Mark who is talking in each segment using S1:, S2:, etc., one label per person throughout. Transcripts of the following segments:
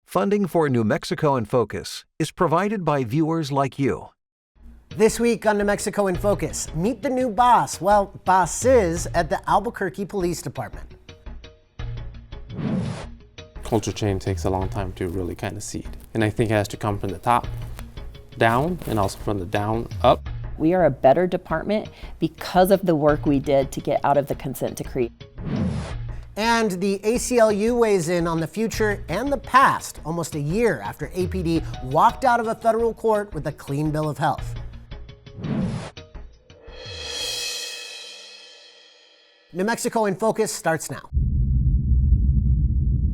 S1: Funding for New Mexico in Focus is provided by viewers like you.
S2: This week on New Mexico in Focus, meet the new boss, well, bosses at the Albuquerque Police Department.
S3: Culture change takes a long time to really kind of seed. And I think it has to come from the top down and also from the down up.
S4: We are a better department because of the work we did to get out of the consent decree.
S2: And the ACLU weighs in on the future and the past almost a year after APD walked out of a federal court with a clean bill of health. New Mexico in Focus starts now.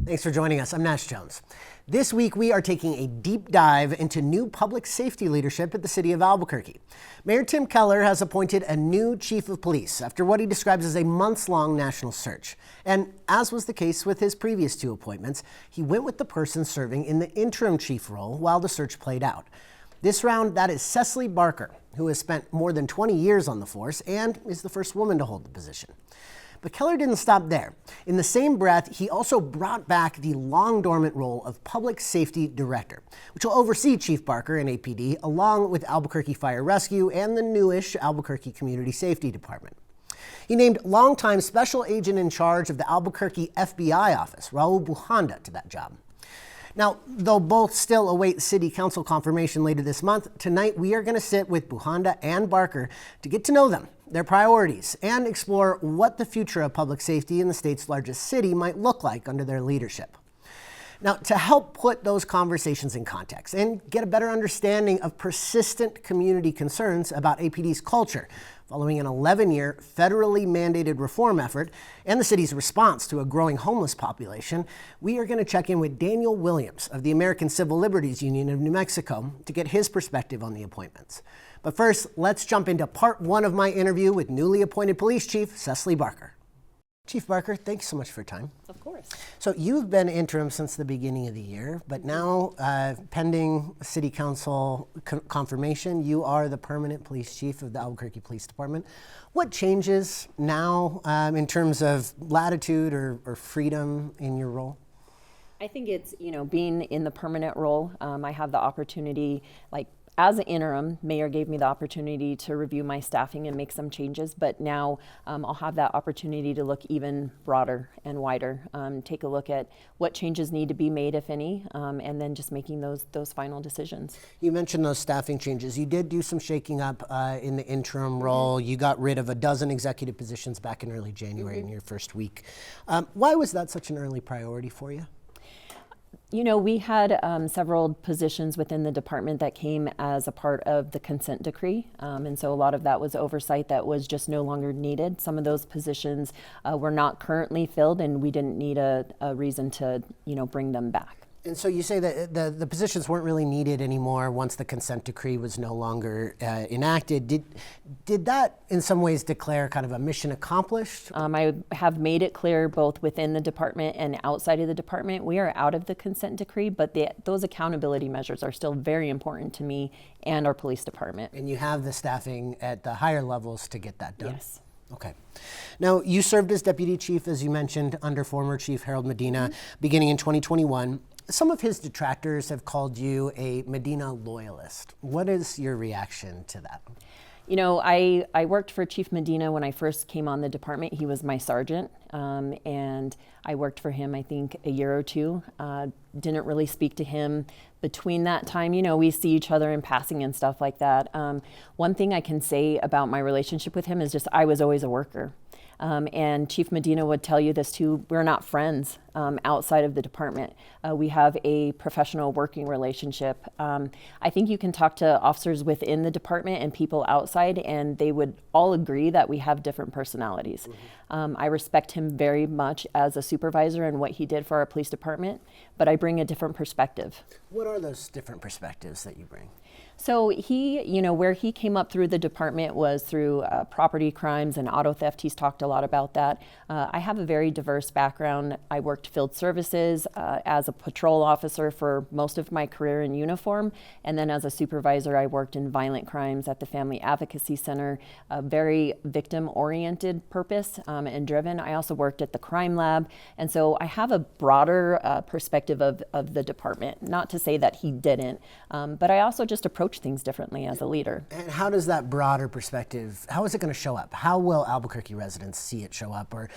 S2: Thanks for joining us. I'm Nash Jones. This week, we are taking a deep dive into new public safety leadership at the city of Albuquerque. Mayor Tim Keller has appointed a new chief of police after what he describes as a months-long national search. And as was the case with his previous two appointments, he went with the person serving in the interim chief role while the search played out. This round, that is Cecily Barker, who has spent more than 20 years on the force and is the first woman to hold the position. But Keller didn't stop there. In the same breath, he also brought back the long-dormant role of Public Safety Director, which will oversee Chief Barker and APD, along with Albuquerque Fire Rescue and the newish Albuquerque Community Safety Department. He named longtime Special Agent in charge of the Albuquerque FBI office, Raul Bujanda, to that job. Now, though both still await City Council confirmation later this month, tonight we are going to sit with Bujanda and Barker to get to know them, their priorities, and explore what the future of public safety in the state's largest city might look like under their leadership. Now, to help put those conversations in context and get a better understanding of persistent community concerns about APD's culture, following an 11-year federally mandated reform effort and the city's response to a growing homeless population, we are going to check in with Daniel Williams of the American Civil Liberties Union of New Mexico to get his perspective on the appointments. But first, let's jump into part one of my interview with newly appointed Police Chief Cecily Barker. Chief Barker, thanks so much for your time.
S4: Of course.
S2: So you've been interim since the beginning of the year, but now pending City Council confirmation, you are the permanent police chief of the Albuquerque Police Department. What changes now in terms of latitude or freedom in your role?
S4: I think it's, being in the permanent role, I have the opportunity, as an interim, Mayor gave me the opportunity to review my staffing and make some changes, but now I'll have that opportunity to look even broader and wider, take a look at what changes need to be made, if any, and then just making those final decisions. You
S2: mentioned those staffing changes. You did do some shaking up in the interim role. You got rid of a dozen executive positions back in early January in your first week. Why was that such an early priority for you?
S4: We had several positions within the department that came as a part of the consent decree. And so a lot of that was oversight that was just no longer needed. Some of those positions were not currently filled, and we didn't need a reason to, bring them back.
S2: And so you say that the positions weren't really needed anymore once the consent decree was no longer enacted. Did that in some ways declare kind of a mission accomplished?
S4: I have made it clear both within the department and outside of the department, we are out of the consent decree, but those accountability measures are still very important to me and our police department.
S2: And you have the staffing at the higher levels to get that done?
S4: Yes.
S2: Okay. Now, you served as deputy chief, as you mentioned, under former Chief Harold Medina, beginning in 2021. Some of his detractors have called you a Medina loyalist. What is your reaction to that?
S4: I worked for Chief Medina when I first came on the department. He was my sergeant, and I worked for him, I think, a year or two. Didn't really speak to him between that time. We see each other in passing and stuff like that. One thing I can say about my relationship with him is just I was always a worker. And Chief Medina would tell you this too, we're not friends outside of the department. We have a professional working relationship. I think you can talk to officers within the department and people outside, and they would all agree that we have different personalities. Mm-hmm. I respect him very much as a supervisor and what he did for our police department, but I bring a different perspective.
S2: What are those different perspectives that you bring?
S4: So he, where he came up through the department was through property crimes and auto theft. He's talked a lot about that. I have a very diverse background. I worked field services as a patrol officer for most of my career in uniform. And then as a supervisor, I worked in violent crimes at the Family Advocacy Center, a very victim-oriented purpose and driven. I also worked at the crime lab. And so I have a broader perspective of the department. Not to say that he didn't, but I also just approach things differently as a leader.
S2: And how does that broader perspective, how is it going to show up? How will Albuquerque residents see it show up, or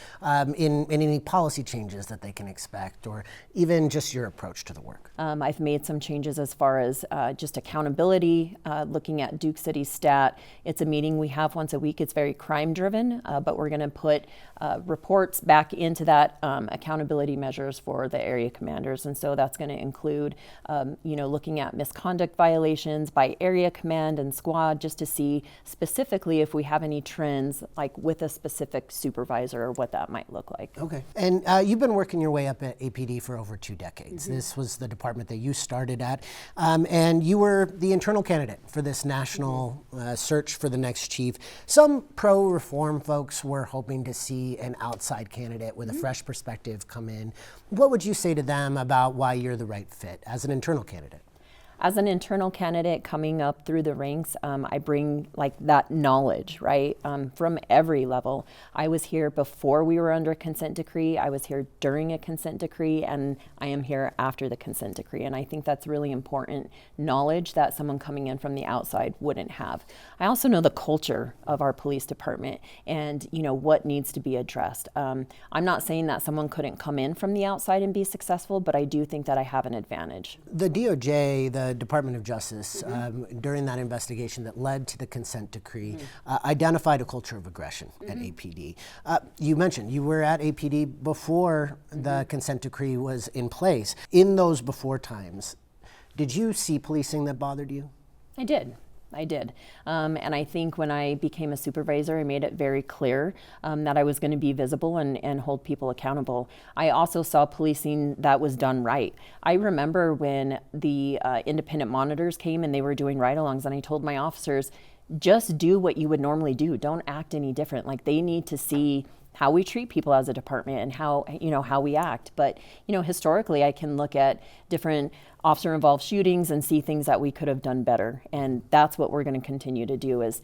S2: in any policy changes that they can expect, or even just your approach to the work?
S4: I've made some changes as far as just accountability, looking at Duke City Stat. It's a meeting we have once a week. It's very crime driven, but we're going to put reports back into that accountability measures for the area commanders. And so that's going to include, looking at misconduct violations by area command and squad, just to see specifically if we have any trends, like with a specific supervisor, or what that might look like.
S2: Okay. And you've been working your way up at APD for over 2 decades. Mm-hmm. This was the department that you started at, and you were the internal candidate for this national search for the next chief. Some pro-reform folks were hoping to see an outside candidate with a fresh perspective come in. What would you say to them about why you're the right fit as an internal candidate?
S4: As an internal candidate coming up through the ranks, I bring that knowledge, right, from every level. I was here before we were under a consent decree. I was here during a consent decree, and I am here after the consent decree. And I think that's really important knowledge that someone coming in from the outside wouldn't have. I also know the culture of our police department and, what needs to be addressed. I'm not saying that someone couldn't come in from the outside and be successful, but I do think that I have an advantage.
S2: The DOJ, the Department of Justice, during that investigation that led to the consent decree, identified a culture of aggression at APD. You mentioned you were at APD before the consent decree was in place. In those before times, did you see policing that bothered you?
S4: I did. And I think when I became a supervisor, I made it very clear that I was going to be visible and hold people accountable. I also saw policing that was done right. I remember when the independent monitors came and they were doing ride-alongs, and I told my officers, just do what you would normally do. Don't act any different. They need to see how we treat people as a department and how we act. But, historically, I can look at different officer-involved shootings and see things that we could have done better. And that's what we're going to continue to do is,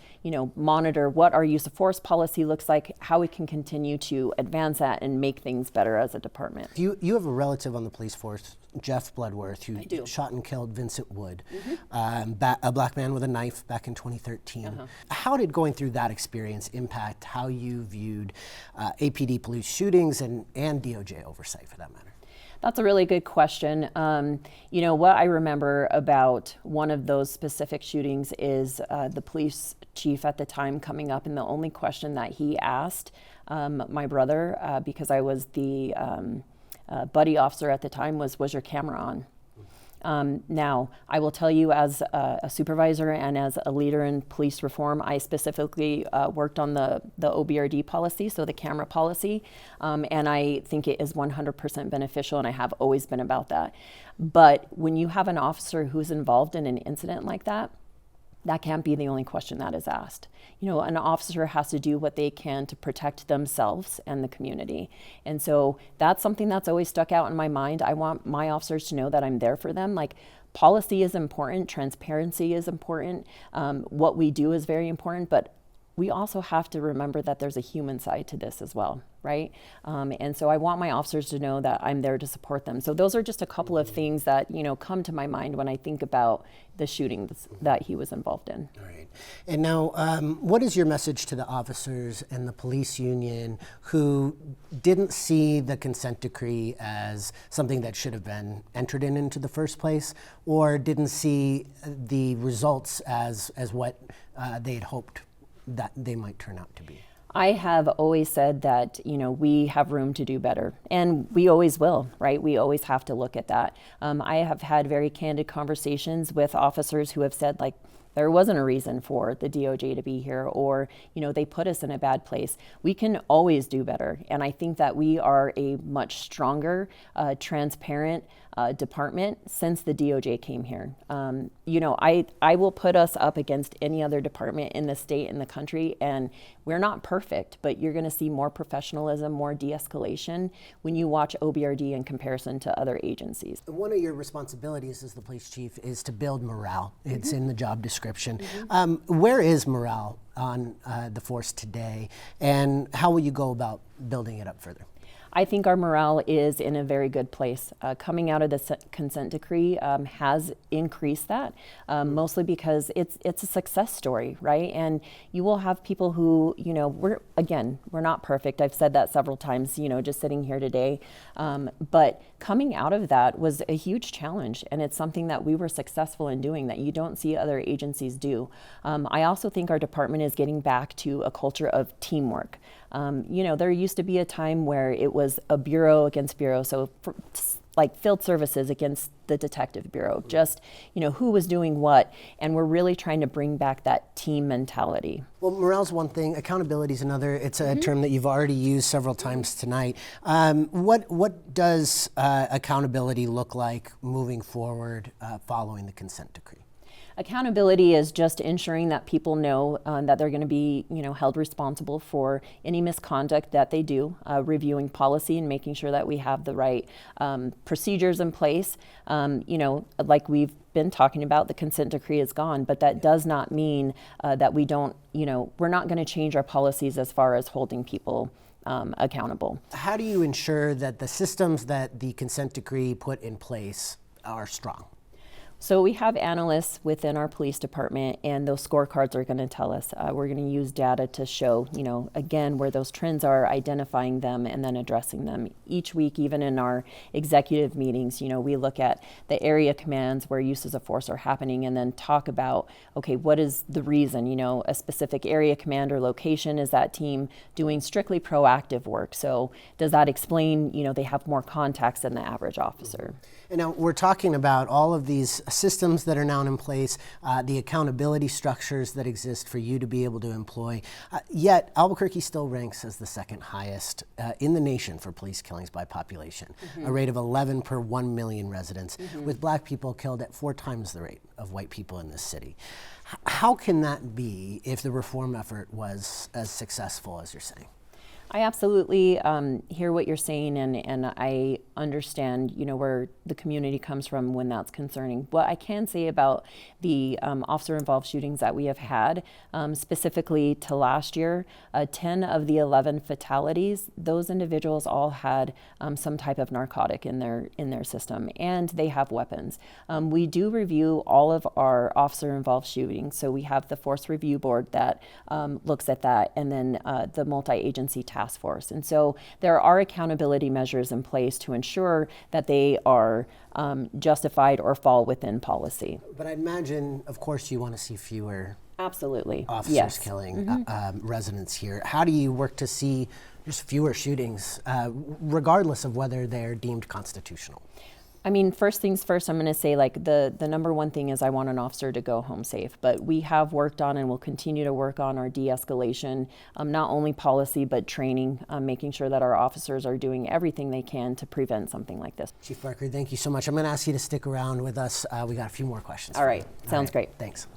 S4: monitor what our use of force policy looks like, how we can continue to advance that and make things better as a department.
S2: You have a relative on the police force, Jeff Bloodworth, who shot and killed Vincent Wood, a black man with a knife back in 2013. How did going through that experience impact how you viewed APD police shootings and DOJ oversight, for that matter?
S4: That's a really good question. What I remember about one of those specific shootings is the police chief at the time coming up, and the only question that he asked my brother, because I was the buddy officer at the time, was your camera on? Now, I will tell you, as a supervisor and as a leader in police reform, I specifically worked on the OBRD policy, so the camera policy, and I think it is 100% beneficial, and I have always been about that. But when you have an officer who's involved in an incident like that can't be the only question that is asked. An officer has to do what they can to protect themselves and the community. And so that's something that's always stuck out in my mind. I want my officers to know that I'm there for them. Policy is important, transparency is important, what we do is very important, but we also have to remember that there's a human side to this as well, right? And so I want my officers to know that I'm there to support them. So those are just a couple of things that, come to my mind when I think about the shooting that he was involved in.
S2: All right. And now, what is your message to the officers and the police union who didn't see the consent decree as something that should have been entered into the first place, or didn't see the results as what they had hoped that they might turn out to be?
S4: I have always said that, we have room to do better, and we always will, right? We always have to look at that. I have had very candid conversations with officers who have said, there wasn't a reason for the DOJ to be here, or, they put us in a bad place. We can always do better. And I think that we are a much stronger, transparent department since the DOJ came here. I will put us up against any other department in the state and the country, and we're not perfect, but you're going to see more professionalism, more de-escalation when you watch OBRD in comparison to other agencies.
S2: One of your responsibilities as the police chief is to build morale. It's in the job description. Where is morale on the force today, and how will you go about building it up further?
S4: I think our morale is in a very good place. Coming out of the consent decree has increased that, mostly because it's a success story, right? And you will have people who, we're not perfect. I've said that several times, just sitting here today. But coming out of that was a huge challenge, and it's something that we were successful in doing that you don't see other agencies do. I also think our department is getting back to a culture of teamwork. There used to be a time where it was a bureau against bureau, so like field services against the detective bureau, just, who was doing what, and we're really trying to bring back that team mentality.
S2: Well, morale's one thing, accountability is another. It's a term that you've already used several times tonight. What does accountability look like moving forward following the consent decree?
S4: Accountability is just ensuring that people know that they're going to be, held responsible for any misconduct that they do, reviewing policy and making sure that we have the right procedures in place. Like we've been talking about, the consent decree is gone, but that does not mean that we don't, we're not going to change our policies as far as holding people accountable.
S2: How do you ensure that the systems that the consent decree put in place are strong?
S4: So we have analysts within our police department, and those scorecards are going to tell us. We're going to use data to show, again, where those trends are, identifying them, and then addressing them. Each week, even in our executive meetings, we look at the area commands where uses of force are happening, and then talk about, okay, what is the reason? A specific area command or location, is that team doing strictly proactive work? So does that explain, they have more contacts than the average officer?
S2: And now we're talking about all of these systems that are now in place, the accountability structures that exist for you to be able to employ. Yet Albuquerque still ranks as the second highest in the nation for police killings by population, a rate of 11 per 1 million residents, with black people killed at 4 times the rate of white people in this city. How can that be if the reform effort was as successful as you're saying?
S4: I absolutely hear what you're saying, and I understand, where the community comes from when that's concerning. What I can say about the officer-involved shootings that we have had, specifically to last year, 10 of the 11 fatalities, those individuals all had some type of narcotic in their system, and they have weapons. We do review all of our officer-involved shootings, so we have the Force Review Board that looks at that, and then the multi-agency task force. And so there are accountability measures in place to ensure that they are justified or fall within policy.
S2: But I imagine, of course, you want to see fewer
S4: absolutely
S2: officers killing residents here. How do you work to see just fewer shootings, regardless of whether they're deemed constitutional?
S4: I mean, first things first, I'm going to say, like, the number one thing is I want an officer to go home safe. But we have worked on and will continue to work on our de-escalation, not only policy, but training, making sure that our officers are doing everything they can to prevent something like this.
S2: Chief Barker, thank you so much. I'm going to ask you to stick around with us. We got a few more questions.
S4: All right. Sounds great.
S2: Thanks.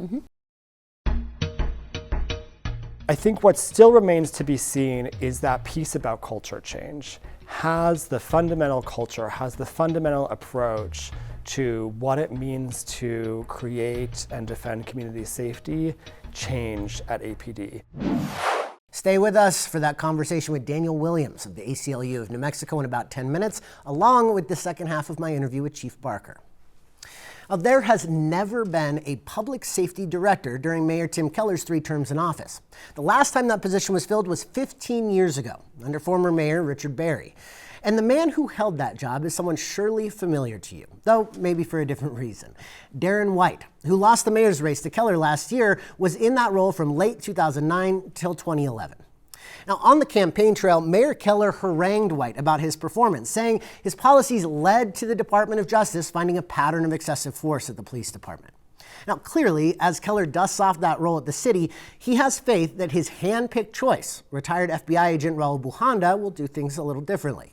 S5: I think what still remains to be seen is that piece about culture change. Has the fundamental culture, has the fundamental approach to what it means to create and defend community safety changed at APD?
S2: Stay with us for that conversation with Daniel Williams of the ACLU of New Mexico in about 10 minutes, along with the second half of my interview with Chief Barker. Now, there has never been a public safety director during Mayor Tim Keller's 3 terms in office. The last time that position was filled was 15 years ago, under former Mayor Richard Berry. And the man who held that job is someone surely familiar to you, though maybe for a different reason. Darren White, who lost the mayor's race to Keller last year, was in that role from late 2009 till 2011. Now, on the campaign trail, Mayor Keller harangued White about his performance, saying his policies led to the Department of Justice finding a pattern of excessive force at the police department. Now, clearly, as Keller dusts off that role at the city, he has faith that his hand-picked choice, retired FBI agent Raul Bujanda, will do things a little differently.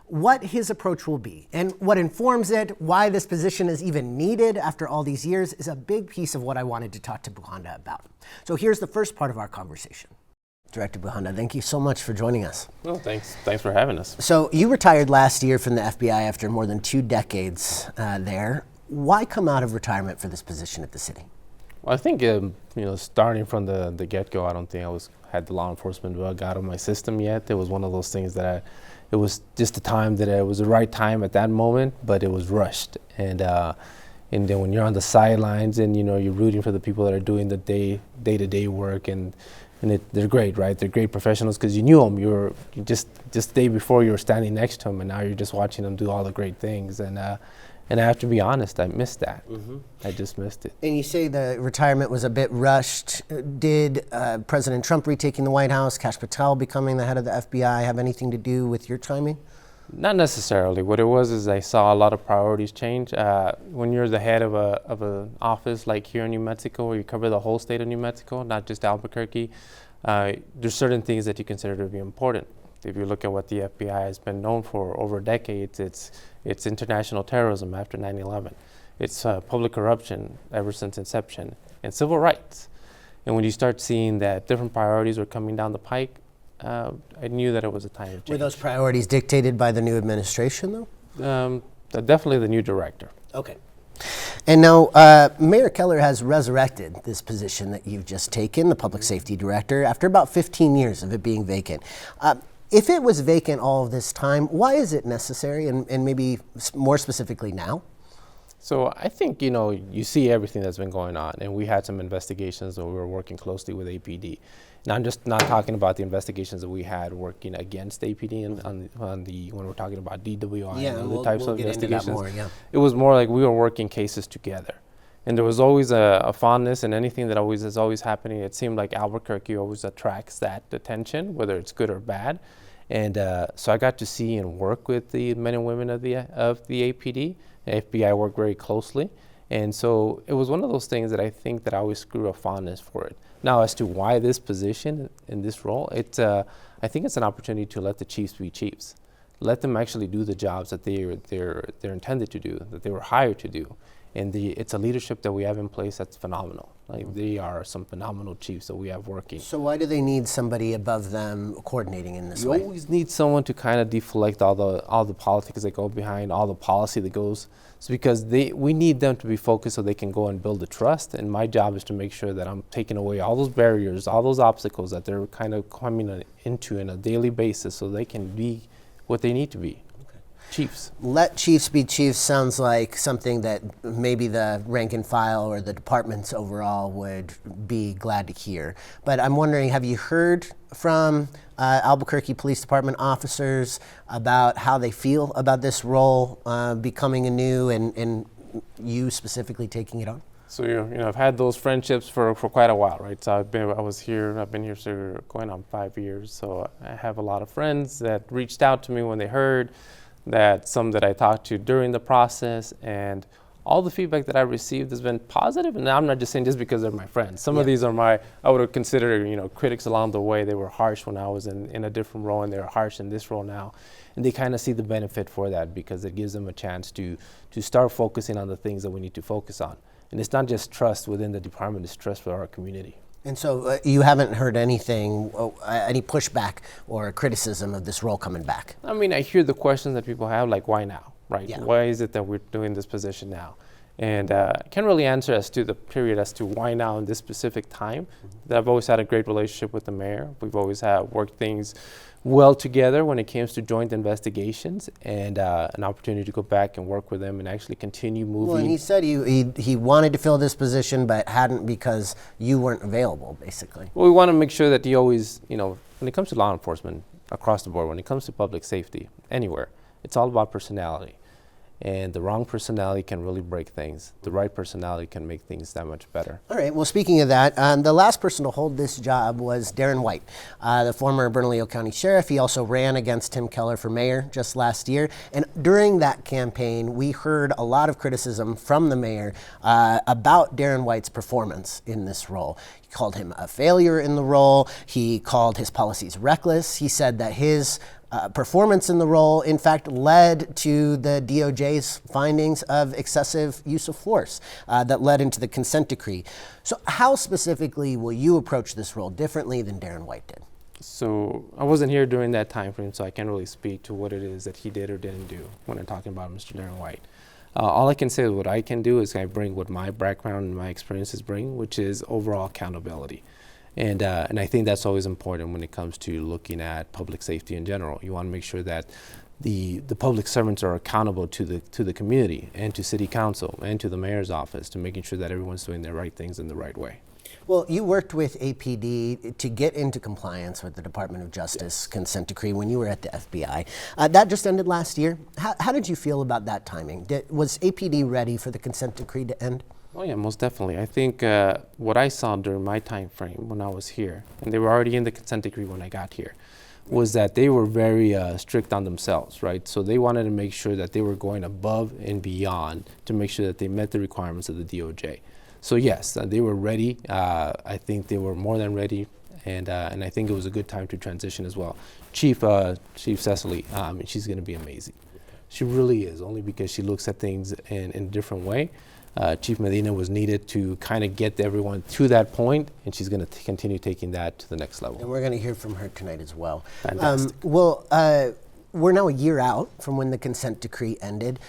S2: What his approach will be and what informs it, why this position is even needed after all these years, is a big piece of what I wanted to talk to Bujanda about. So here's the first part of our conversation. Director Bujanda, thank you so much for joining us.
S3: Well, thanks for having us.
S2: So you retired last year from the FBI after more than 2 decades there. Why come out of retirement for this position at the city?
S3: Well, I think starting from the get-go, I don't think I had the law enforcement bug out of my system yet. It was one of those things that it was just the time that it was the right time at that moment, but it was rushed. And then when you're on the sidelines and you're rooting for the people that are doing the day-to-day work, and they're great, right? They're great professionals because you knew them. You just the day before you were standing next to them, and now you're just watching them do all the great things. And I have to be honest, I missed that. I just missed it.
S2: And you say the retirement was a bit rushed. Did President Trump retaking the White House, Kash Patel becoming the head of the FBI have anything to do with your timing?
S3: Not necessarily. What it was is I saw a lot of priorities change. When you're the head of an office like here in New Mexico, where you cover the whole state of New Mexico, not just Albuquerque, there's certain things that you consider to be important. If you look at what the FBI has been known for over decades, it's international terrorism after 9/11. It's public corruption ever since inception, and civil rights. And when you start seeing that different priorities were coming down the pike, I knew that it was a time of change.
S2: Were those priorities dictated by the new administration, though?
S3: Definitely the new director.
S2: Okay. And now, Mayor Keller has resurrected this position that you've just taken, the public safety director, after about 15 years of it being vacant. If it was vacant all of this time, why is it necessary, and maybe more specifically now?
S3: So I think, you see everything that's been going on, and we had some investigations that we were working closely with APD. And I'm just not talking about the investigations that we had working against APD when we're talking about DWI and other types of investigations.
S2: More, yeah.
S3: It was more like we were working cases together. And there was always a fondness, and anything that is always happening, it seemed like Albuquerque always attracts that attention, whether it's good or bad. And so I got to see and work with the men and women of the APD. The FBI worked very closely. And so it was one of those things that I think that I always grew a fondness for it. Now, as to why this position in this role, I think it's an opportunity to let the chiefs be chiefs. Let them actually do the jobs that they're intended to do, that they were hired to do. And it's a leadership that we have in place that's phenomenal. Like, they are some phenomenal chiefs that we have working.
S2: So why do they need somebody above them coordinating in this way?
S3: You always need someone to kind of deflect all the politics that go behind, all the policy that goes. It's because we need them to be focused so they can go and build the trust. And my job is to make sure that I'm taking away all those barriers, all those obstacles that they're kind of coming into on a daily basis so they can be what they need to be. Chiefs.
S2: Let chiefs be chiefs sounds like something that maybe the rank and file or the departments overall would be glad to hear. But I'm wondering, have you heard from Albuquerque Police Department officers about how they feel about this role becoming anew and you specifically taking it on?
S3: So I've had those friendships for quite a while, right? So I've been here so going on 5 years. So I have a lot of friends that reached out to me when they heard. Some that I talked to during the process, and all the feedback that I received has been positive. And I'm not just saying just because they're my friends. Some of these are I would have considered, critics along the way. They were harsh when I was in a different role, and they're harsh in this role now. And they kind of see the benefit for that because it gives them a chance to start focusing on the things that we need to focus on. And it's not just trust within the department, it's trust for our community.
S2: And so you haven't heard any pushback or criticism of this role coming back?
S3: I mean, I hear the questions that people have, like, why now, right?
S2: Yeah.
S3: Why is it that we're doing this position now? And I can't really answer as to the period as to why now in this specific time. I've always had a great relationship with the mayor. We've always worked things well together when it comes to joint investigations, and an opportunity to go back and work with them and actually continue moving.
S2: Well, and he said he wanted to fill this position but hadn't because you weren't available, basically.
S3: Well, we want to make sure that he always, when it comes to law enforcement across the board, when it comes to public safety, anywhere, it's all about personality. And the wrong personality can really break things. The right personality can make things that much better.
S2: All right. Well, speaking of that, the last person to hold this job was Darren White, the former Bernalillo County Sheriff. He also ran against Tim Keller for mayor just last year. And during that campaign, we heard a lot of criticism from the mayor about Darren White's performance in this role. He called him a failure in the role. He called his policies reckless. He said that his performance in the role, in fact, led to the DOJ's findings of excessive use of force that led into the consent decree. So how specifically will you approach this role differently than Darren White did?
S3: So I wasn't here during that time frame, so I can't really speak to what it is that he did or didn't do when I'm talking about Mr. Darren White. All I can say is what I can do is I bring what my background and my experiences bring, which is overall accountability. And I think that's always important when it comes to looking at public safety in general. You want to make sure that the public servants are accountable to the community and to city council and to the mayor's office, to making sure that everyone's doing the right things in the right way.
S2: Well, you worked with APD to get into compliance with the Department of Justice consent decree when you were at the FBI. That just ended last year. How did you feel about that timing? Was APD ready for the consent decree to end?
S3: Oh yeah, most definitely. I think what I saw during my time frame when I was here, and they were already in the consent decree when I got here, was that they were very strict on themselves, right? So they wanted to make sure that they were going above and beyond to make sure that they met the requirements of the DOJ. So yes, they were ready. I think they were more than ready, and I think it was a good time to transition as well. Chief Cecily, she's going to be amazing. She really is, only because she looks at things in a different way. Chief Medina was needed to kind of get everyone to that point, and she's going to continue taking that to the next level.
S2: And we're going to hear from her tonight as well.
S3: Fantastic.
S2: We're now a year out from when the consent decree ended.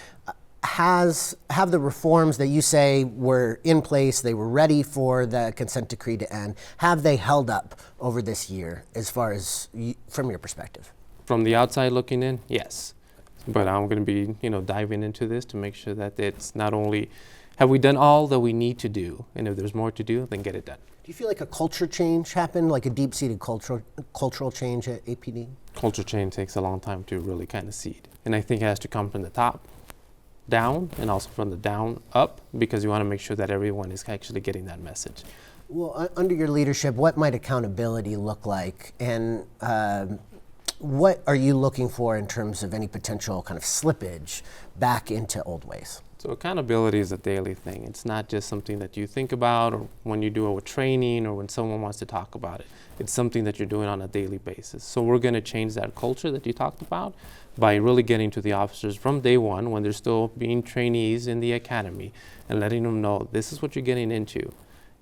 S2: Have the reforms that you say were in place, they were ready for the consent decree to end, have they held up over this year as far as from your perspective?
S3: From the outside looking in, yes. But I'm going to be, diving into this to make sure that it's not only have we done all that we need to do, and if there's more to do, then get it done.
S2: Do you feel like a culture change happened, like a deep-seated cultural change at APD?
S3: Culture change takes a long time to really kind of seed. And I think it has to come from the top down and also from the down up, because you want to make sure that everyone is actually getting that message.
S2: Well, under your leadership, what might accountability look like? And what are you looking for in terms of any potential kind of slippage back into old ways?
S3: So accountability is a daily thing. It's not just something that you think about or when you do a training or when someone wants to talk about it. It's something that you're doing on a daily basis. So we're going to change that culture that you talked about by really getting to the officers from day one when they're still being trainees in the academy and letting them know this is what you're getting into.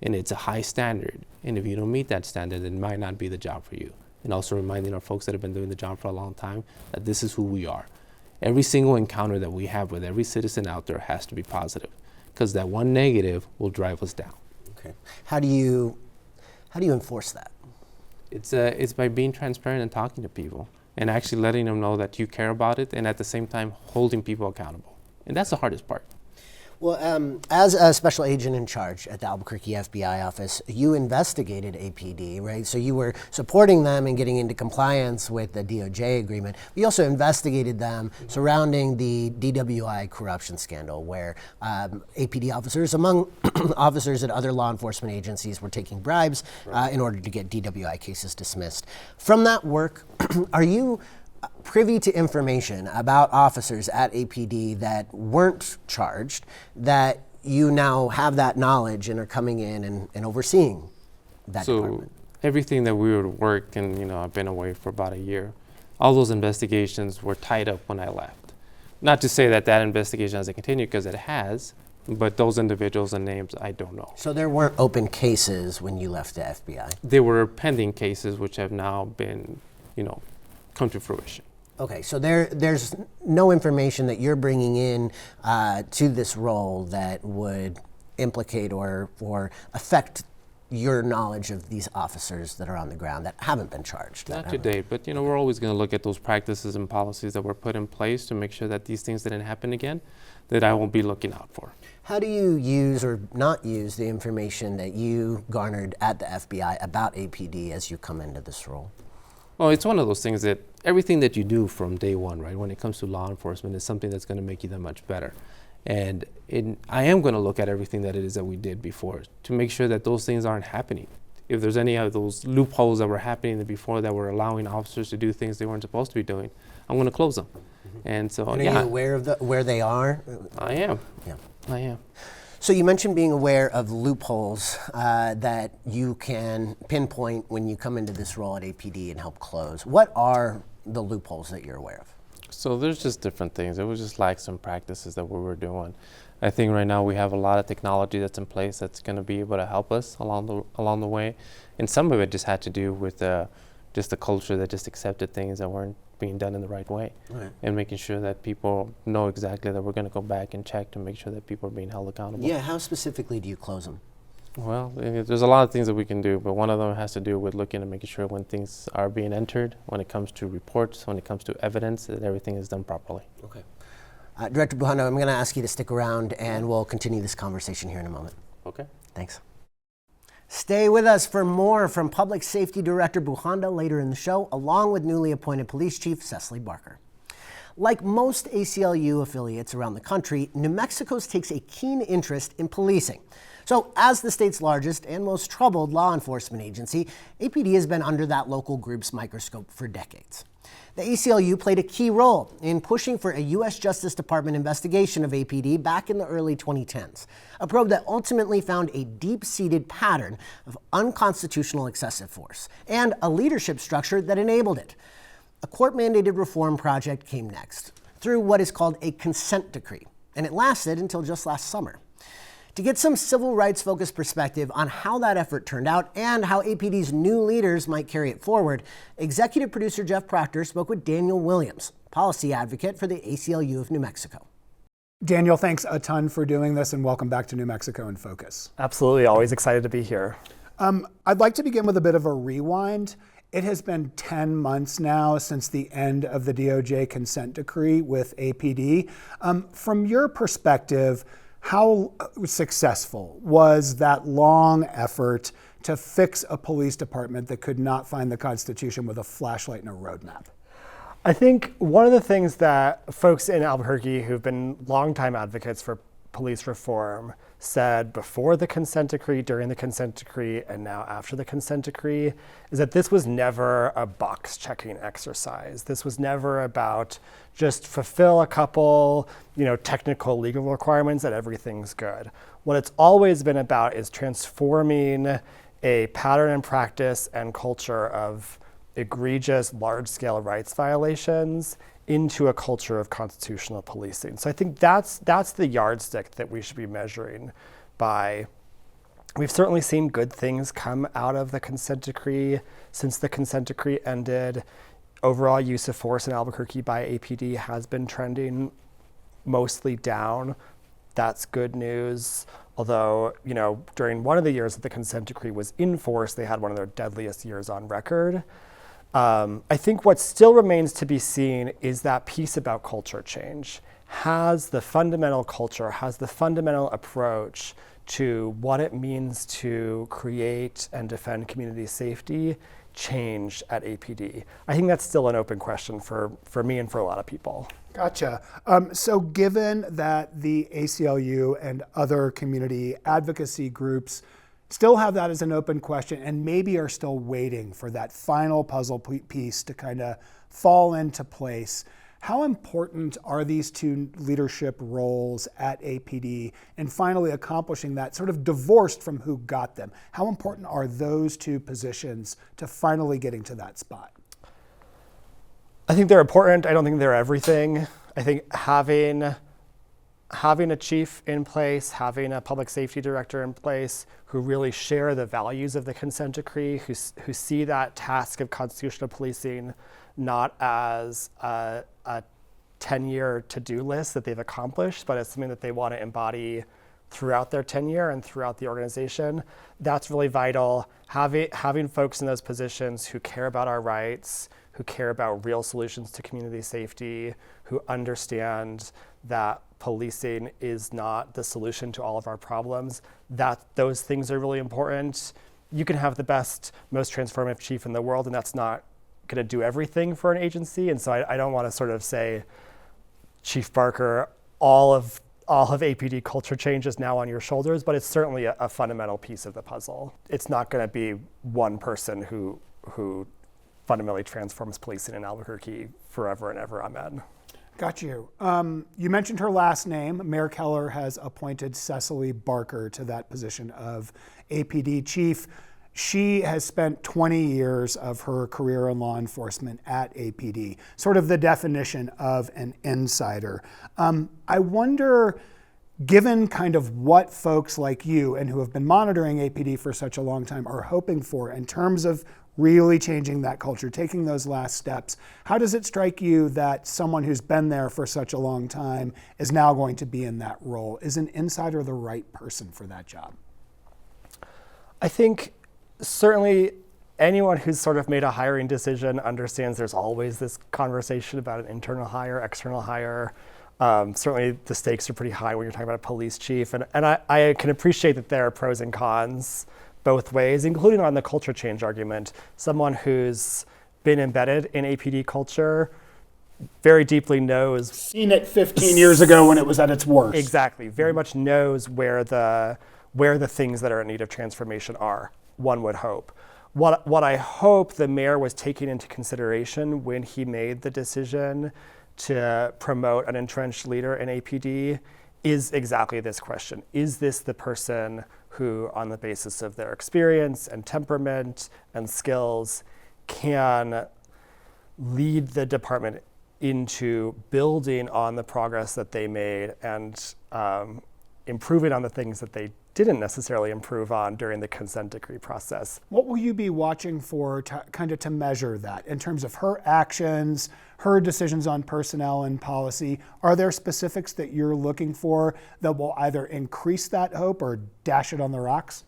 S3: And it's a high standard. And if you don't meet that standard, it might not be the job for you. And also reminding our folks that have been doing the job for a long time that this is who we are. Every single encounter that we have with every citizen out there has to be positive, because that one negative will drive us down.
S2: Okay. How do you enforce that?
S3: It's by being transparent and talking to people and actually letting them know that you care about it, and at the same time holding people accountable. And that's the hardest part.
S2: Well, as a special agent in charge at the Albuquerque FBI office, you investigated APD, right? So you were supporting them in getting into compliance with the DOJ agreement. You also investigated them surrounding the DWI corruption scandal, where APD officers, among officers at other law enforcement agencies, were taking bribes in order to get DWI cases dismissed. From that work, are you privy to information about officers at APD that weren't charged, that you now have that knowledge and are coming in and overseeing that department?
S3: Everything that we would work, and I've been away for about a year, all those investigations were tied up when I left. Not to say that investigation hasn't continued, because it has, but those individuals and names I don't know.
S2: So there weren't open cases when you left the FBI?
S3: There were pending cases which have now been, come to fruition.
S2: Okay, so there's no information that you're bringing in to this role that would implicate or affect your knowledge of these officers that are on the ground that haven't been charged?
S3: Not to date, but we're always going to look at those practices and policies that were put in place to make sure that these things didn't happen again, that I won't be looking out for.
S2: How do you use or not use the information that you garnered at the FBI about APD as you come into this role?
S3: Well, it's one of those things that everything that you do from day one, right, when it comes to law enforcement, is something that's going to make you that much better. And I am going to look at everything that it is that we did before to make sure that those things aren't happening. If there's any of those loopholes that were happening before that were allowing officers to do things they weren't supposed to be doing, I'm going to close them. And so,
S2: And are you aware of where they are?
S3: I am.
S2: Yeah.
S3: I am.
S2: So you mentioned being aware of loopholes that you can pinpoint when you come into this role at APD and help close. What are the loopholes that you're aware of?
S3: So there's just different things. It was just like some practices that we were doing. I think right now we have a lot of technology that's in place that's going to be able to help us along the way. And some of it just had to do with just the culture that just accepted things that weren't being done in the right way.
S2: Right.
S3: And making sure that people know exactly that we're going to go back and check to make sure that people are being held accountable.
S2: Yeah, how specifically do you close them?
S3: Well, there's a lot of things that we can do, but one of them has to do with looking and making sure when things are being entered, when it comes to reports, when it comes to evidence, that everything is done properly.
S2: Okay. Director Bujando, I'm going to ask you to stick around and we'll continue this conversation here in a moment.
S3: Okay.
S2: Thanks. Stay with us for more from Public Safety Director Bujando later in the show, along with newly appointed Police Chief Cecily Barker. Like most ACLU affiliates around the country, New Mexico's takes a keen interest in policing. So as the state's largest and most troubled law enforcement agency, APD has been under that local group's microscope for decades. The ACLU played a key role in pushing for a U.S. Justice Department investigation of APD back in the early 2010s, a probe that ultimately found a deep-seated pattern of unconstitutional excessive force and a leadership structure that enabled it. A court-mandated reform project came next, through what is called a consent decree, and it lasted until just last summer. To get some civil rights-focused perspective on how that effort turned out and how APD's new leaders might carry it forward, executive producer Jeff Proctor spoke with Daniel Williams, policy advocate for the ACLU of New Mexico.
S6: Daniel, thanks a ton for doing this, and welcome back to New Mexico in Focus.
S5: Absolutely, always excited to be here.
S6: I'd like to begin with a bit of a rewind. It has been 10 months now since the end of the DOJ consent decree with APD. From your perspective, how successful was that long effort to fix a police department that could not find the Constitution with a flashlight and a roadmap?
S5: I think one of the things that folks in Albuquerque who've been longtime advocates for police reform said before the consent decree, during the consent decree, and now after the consent decree is that this was never a box checking exercise. This was never about just fulfill a couple, technical legal requirements and everything's good. What it's always been about is transforming a pattern and practice and culture of egregious large-scale rights violations into a culture of constitutional policing. So I think that's the yardstick that we should be measuring by. We've certainly seen good things come out of the consent decree since the consent decree ended. Overall use of force in Albuquerque by APD has been trending mostly down. That's good news. Although, during one of the years that the consent decree was in force, they had one of their deadliest years on record. I think what still remains to be seen is that piece about culture change. Has the fundamental culture, has the fundamental approach to what it means to create and defend community safety changed at APD? I think that's still an open question for me and for a lot of people.
S6: Gotcha. So given that the ACLU and other community advocacy groups still have that as an open question and maybe are still waiting for that final puzzle piece to kind of fall into place, how important are these two leadership roles at APD in finally accomplishing that, sort of divorced from who got them? How important are those two positions to finally getting to that spot?
S5: I think they're important. I don't think they're everything. I think having a chief in place, having a public safety director in place who really share the values of the consent decree, who see that task of constitutional policing not as a 10-year to-do list that they've accomplished, but as something that they want to embody throughout their tenure and throughout the organization. That's really vital. Having folks in those positions who care about our rights, who care about real solutions to community safety, who understand that policing is not the solution to all of our problems, that those things are really important. You can have the best, most transformative chief in the world, and that's not going to do everything for an agency. And so I don't want to sort of say, Chief Barker, all of APD culture change is now on your shoulders, but it's certainly a fundamental piece of the puzzle. It's not going to be one person who fundamentally transforms policing in Albuquerque forever and ever. Amen.
S6: Got you. You mentioned her last name. Mayor Keller has appointed Cecily Barker to that position of APD chief. She has spent 20 years of her career in law enforcement at APD, sort of the definition of an insider. I wonder, given kind of what folks like you and who have been monitoring APD for such a long time are hoping for in terms of really changing that culture, taking those last steps, how does it strike you that someone who's been there for such a long time is now going to be in that role? Is an insider the right person for that job?
S5: I think certainly anyone who's sort of made a hiring decision understands there's always this conversation about an internal hire, external hire. Certainly the stakes are pretty high when you're talking about a police chief. And I can appreciate that there are pros and cons both ways, including on the culture change argument. Someone who's been embedded in APD culture very deeply knows.
S6: Seen it 15 years ago when it was at its worst.
S5: Exactly, very much knows where the things that are in need of transformation are, one would hope. What I hope the mayor was taking into consideration when he made the decision to promote an entrenched leader in APD is exactly this question. Is this the person who, on the basis of their experience and temperament and skills, can lead the department into building on the progress that they made and improving on the things that they didn't necessarily improve on during the consent decree process?
S6: What will you be watching for to measure that in terms of her actions, her decisions on personnel and policy? Are there specifics that you're looking for that will either increase that hope or dash it on the rocks?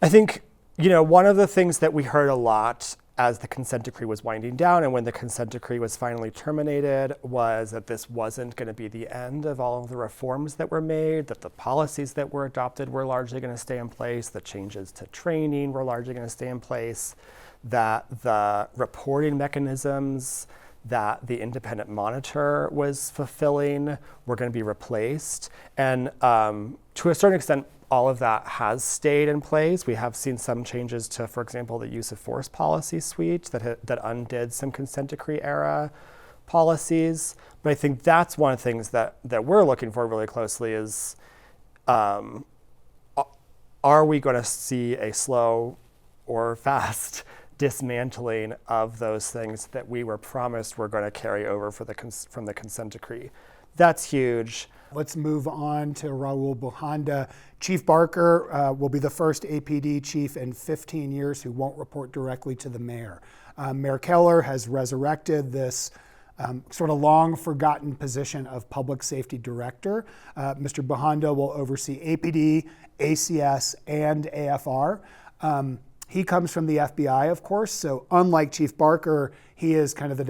S5: I think, one of the things that we heard a lot as the consent decree was winding down and when the consent decree was finally terminated was that this wasn't going to be the end of all of the reforms that were made, that the policies that were adopted were largely going to stay in place, the changes to training were largely going to stay in place, that the reporting mechanisms that the independent monitor was fulfilling were going to be replaced. And to a certain extent, all of that has stayed in place. We have seen some changes to, for example, the use of force policy suite that undid some consent decree era policies. But I think that's one of the things that we're looking for really closely is, are we going to see a slow or fast dismantling of those things that we were promised were going to carry over from the consent decree? That's huge.
S6: Let's move on to Raul Buhanda. Chief Barker will be the first APD chief in 15 years who won't report directly to the mayor. Mayor Keller has resurrected this sort of long forgotten position of public safety director. Mr. Buhanda will oversee APD, ACS, and AFR. He comes from the FBI, of course, so unlike Chief Barker, he is kind of the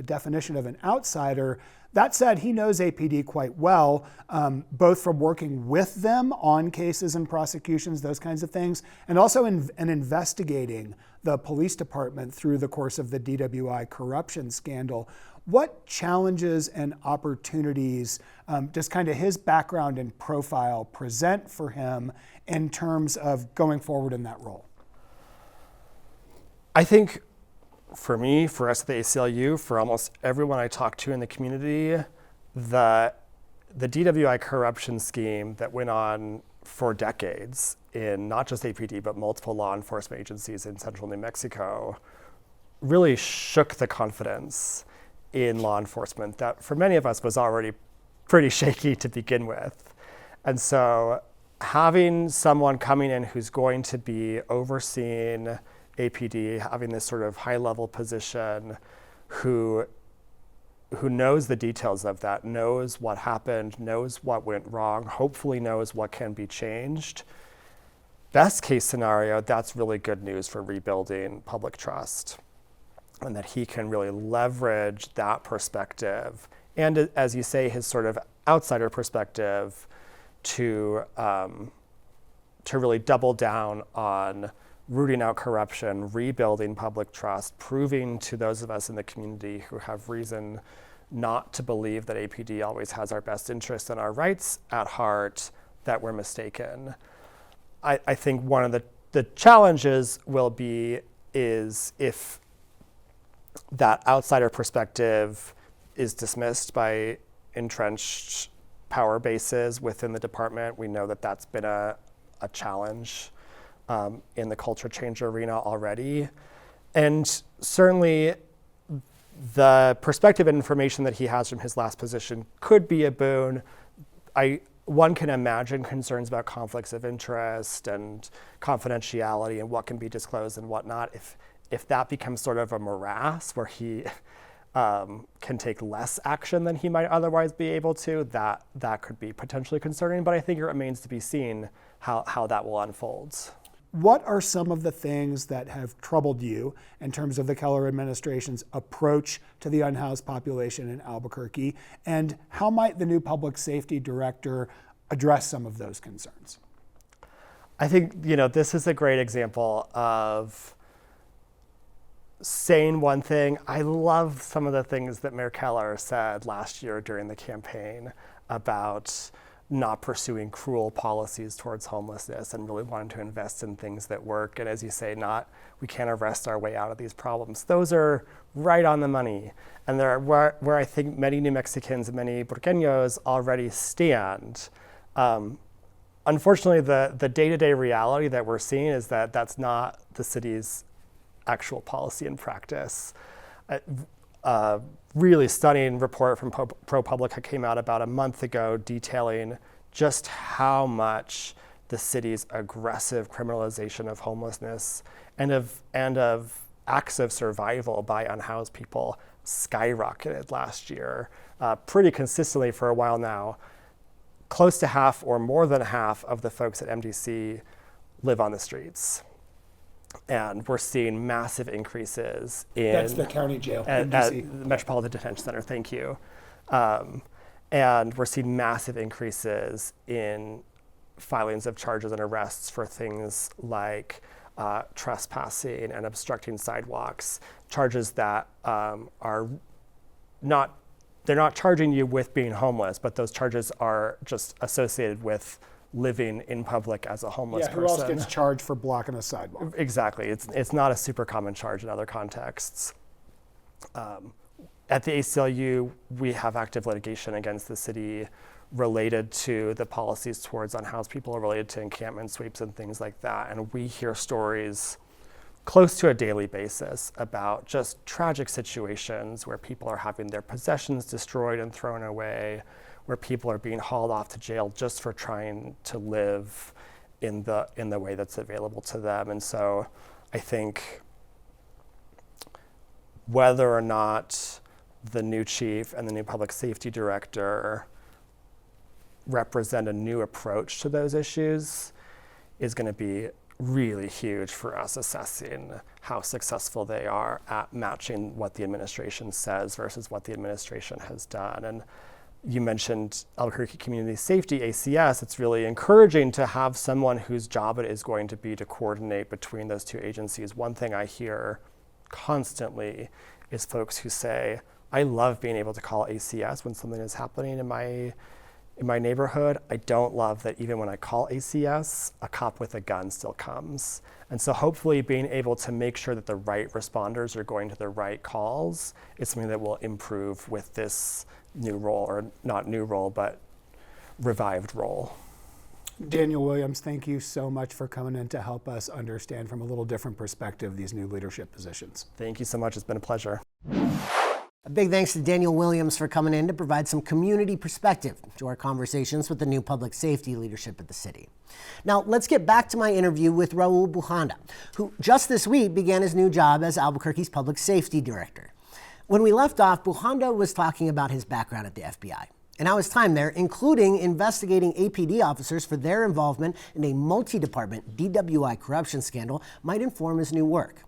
S6: definition of an outsider. That said, he knows APD quite well, both from working with them on cases and prosecutions, those kinds of things, and also in investigating the police department through the course of the DWI corruption scandal. What challenges and opportunities does kind of his background and profile present for him in terms of going forward in that role?
S5: I think for me, for us at the ACLU, for almost everyone I talk to in the community, the DWI corruption scheme that went on for decades in not just APD, but multiple law enforcement agencies in central New Mexico really shook the confidence in law enforcement that for many of us was already pretty shaky to begin with. And so having someone coming in who's going to be overseeing APD, having this sort of high-level position, who knows the details of that, knows what happened, knows what went wrong, hopefully knows what can be changed. Best case scenario, that's really good news for rebuilding public trust, and that he can really leverage that perspective and, as you say, his sort of outsider perspective to really double down on rooting out corruption, rebuilding public trust, proving to those of us in the community who have reason not to believe that APD always has our best interests and our rights at heart, that we're mistaken. I think one of the challenges will be is if that outsider perspective is dismissed by entrenched power bases within the department. We know that that's been a challenge in the culture change arena already. And certainly the perspective and information that he has from his last position could be a boon. One can imagine concerns about conflicts of interest and confidentiality and what can be disclosed and whatnot. If that becomes sort of a morass where he can take less action than he might otherwise be able to, that could be potentially concerning. But I think it remains to be seen how that will unfold.
S6: What are some of the things that have troubled you in terms of the Keller administration's approach to the unhoused population in Albuquerque? And how might the new public safety director address some of those concerns?
S5: I think, this is a great example of saying one thing. I love some of the things that Mayor Keller said last year during the campaign about not pursuing cruel policies towards homelessness and really wanting to invest in things that work. And as you say, we can't arrest our way out of these problems. Those are right on the money. And they're where I think many New Mexicans and many Burqueños already stand. Unfortunately, the day-to-day reality that we're seeing is that that's not the city's actual policy and practice. Really stunning report from ProPublica came out about a month ago detailing just how much the city's aggressive criminalization of homelessness and of acts of survival by unhoused people skyrocketed last year, pretty consistently for a while now. Close to half or more than half of the folks at MDC live on the streets. And we're seeing massive increases in—
S6: That's the county jail,
S5: at
S6: MDC.
S5: the Metropolitan Detention Center, thank you. And we're seeing massive increases in filings of charges and arrests for things like trespassing and obstructing sidewalks, charges that are not— they're not charging you with being homeless, but those charges are just associated with living in public as a homeless person.
S6: Who else gets charged for blocking a sidewalk?
S5: Exactly. It's not a super common charge in other contexts. At the ACLU, we have active litigation against the city related to the policies towards unhoused people, related to encampment sweeps and things like that. And we hear stories close to a daily basis about just tragic situations where people are having their possessions destroyed and thrown away, where people are being hauled off to jail just for trying to live in the way that's available to them. And so I think whether or not the new chief and the new public safety director represent a new approach to those issues is going to be really huge for us assessing how successful they are at matching what the administration says versus what the administration has done. And you mentioned Albuquerque Community Safety, ACS. It's really encouraging to have someone whose job it is going to be to coordinate between those two agencies. One thing I hear constantly is folks who say, I love being able to call ACS when something is happening in my neighborhood. I don't love that even when I call ACS, a cop with a gun still comes. And so hopefully being able to make sure that the right responders are going to the right calls is something that will improve with this new role, or not new role, but revived role.
S6: Daniel Williams, thank you so much for coming in to help us understand from a little different perspective these new leadership positions.
S5: Thank you so much. It's been a pleasure.
S2: A big thanks to Daniel Williams for coming in to provide some community perspective to our conversations with the new public safety leadership at the city. Now, let's get back to my interview with Raul Bujanda, who just this week began his new job as Albuquerque's public safety director. When we left off, Bujanda was talking about his background at the FBI and how his time there, including investigating APD officers for their involvement in a multi-department DWI corruption scandal, might inform his new work.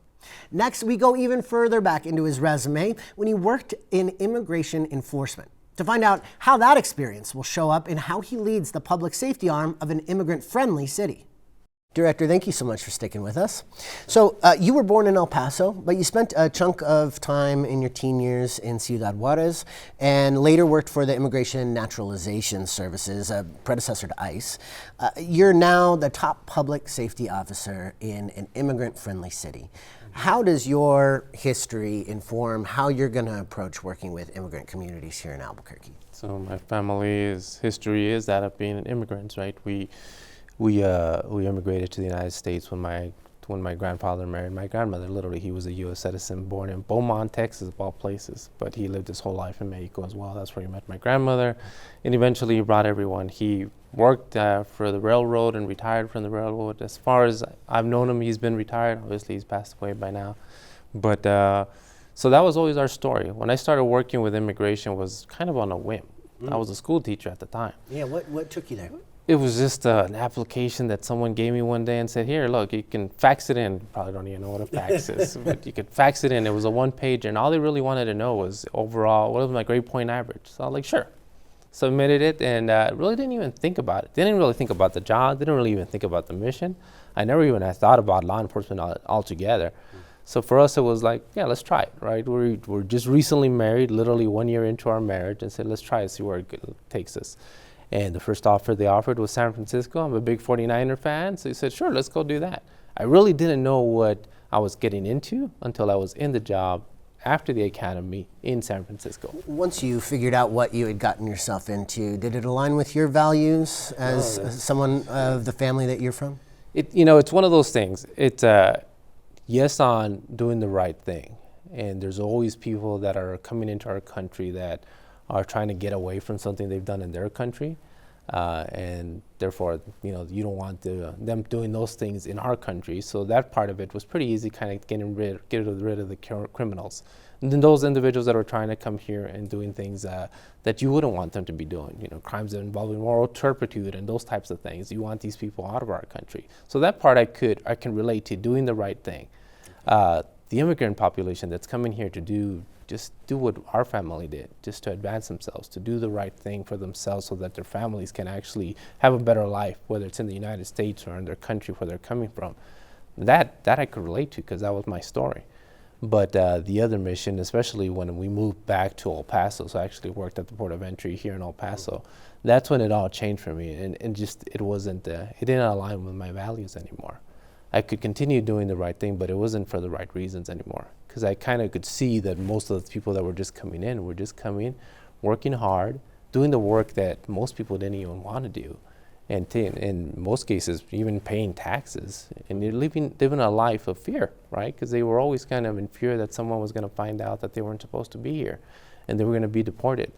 S2: Next, we go even further back into his resume when he worked in immigration enforcement to find out how that experience will show up in how he leads the public safety arm of an immigrant-friendly city. Director, thank you so much for sticking with us. So you were born in El Paso, but you spent a chunk of time in your teen years in Ciudad Juarez and later worked for the Immigration Naturalization Services, a predecessor to ICE. You're now the top public safety officer in an immigrant-friendly city. How does your history inform how you're going to approach working with immigrant communities here in Albuquerque?
S3: So my family's history is that of being immigrants, right? We immigrated to the United States when my grandfather married my grandmother. Literally, he was a U.S. citizen born in Beaumont, Texas, of all places. But he lived his whole life in Mexico as well. That's where he met my grandmother. And eventually, he brought everyone. He worked for the railroad and retired from the railroad. As far as I've known him, he's been retired. Obviously, he's passed away by now. But so that was always our story. When I started working with immigration, was kind of on a whim. I was a school teacher at the time.
S2: Yeah, what took you there?
S3: It was just an application that someone gave me one day and said, here, look, you can fax it in. Probably don't even know what a fax is, but you could fax it in. It was a one-pager, and all they really wanted to know was overall, what was my grade point average? So I was like, sure. Submitted it, and really didn't even think about it. Didn't really think about the job. Didn't really even think about the mission. I never even had thought about law enforcement altogether. So for us, it was like, yeah, let's try it, right? We're just recently married, literally 1 year into our marriage, and said, let's try it, see where it takes us. And the first offer they offered was San Francisco. I'm a big 49er fan, so he said, sure, let's go do that. I really didn't know what I was getting into until I was in the job after the academy in San Francisco.
S2: Once you figured out what you had gotten yourself into, did it align with your values as someone of the family that you're from?
S3: It's one of those things. It's yes on doing the right thing. And there's always people that are coming into our country that are trying to get away from something they've done in their country, and therefore, you don't want them doing those things in our country. So that part of it was pretty easy, kind of getting rid of the criminals. And then those individuals that are trying to come here and doing things that you wouldn't want them to be doing, crimes involving moral turpitude and those types of things. You want these people out of our country. So that part I can relate to, doing the right thing. The immigrant population that's coming here to do what our family did, just to advance themselves, to do the right thing for themselves so that their families can actually have a better life, whether it's in the United States or in their country where they're coming from. That I could relate to because that was my story. But the other mission, especially when we moved back to El Paso, so I actually worked at the port of entry here in El Paso, that's when it all changed for me, and just it didn't align with my values anymore. I could continue doing the right thing, but it wasn't for the right reasons anymore. Because I kind of could see that most of the people that were just coming in were just coming, working hard, doing the work that most people didn't even want to do. And in most cases, even paying taxes. And they're living a life of fear, right? Because they were always kind of in fear that someone was going to find out that they weren't supposed to be here and they were going to be deported.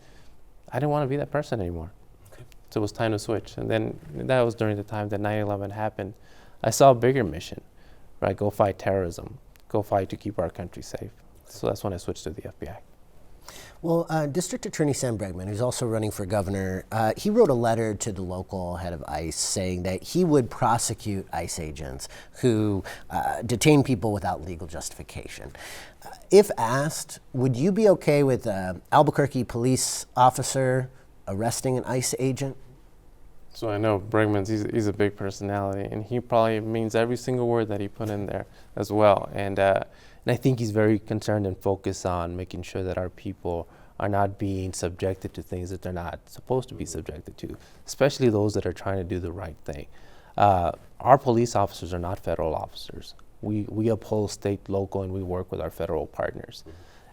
S3: I didn't want to be that person anymore. Okay. So it was time to switch. And then that was during the time that 9/11 happened. I saw a bigger mission, right? Go fight terrorism. Go fight to keep our country safe. So that's when I switched to the FBI.
S2: Well, District Attorney Sam Bregman, who's also running for governor, he wrote a letter to the local head of ICE saying that he would prosecute ICE agents who detain people without legal justification. If asked, would you be okay with an Albuquerque police officer arresting an ICE agent?
S3: So I know Bregman, he's a big personality, and he probably means every single word that he put in there as well. And I think he's very concerned and focused on making sure that our people are not being subjected to things that they're not supposed to be subjected to, especially those that are trying to do the right thing. Our police officers are not federal officers. We uphold state, local, and we work with our federal partners.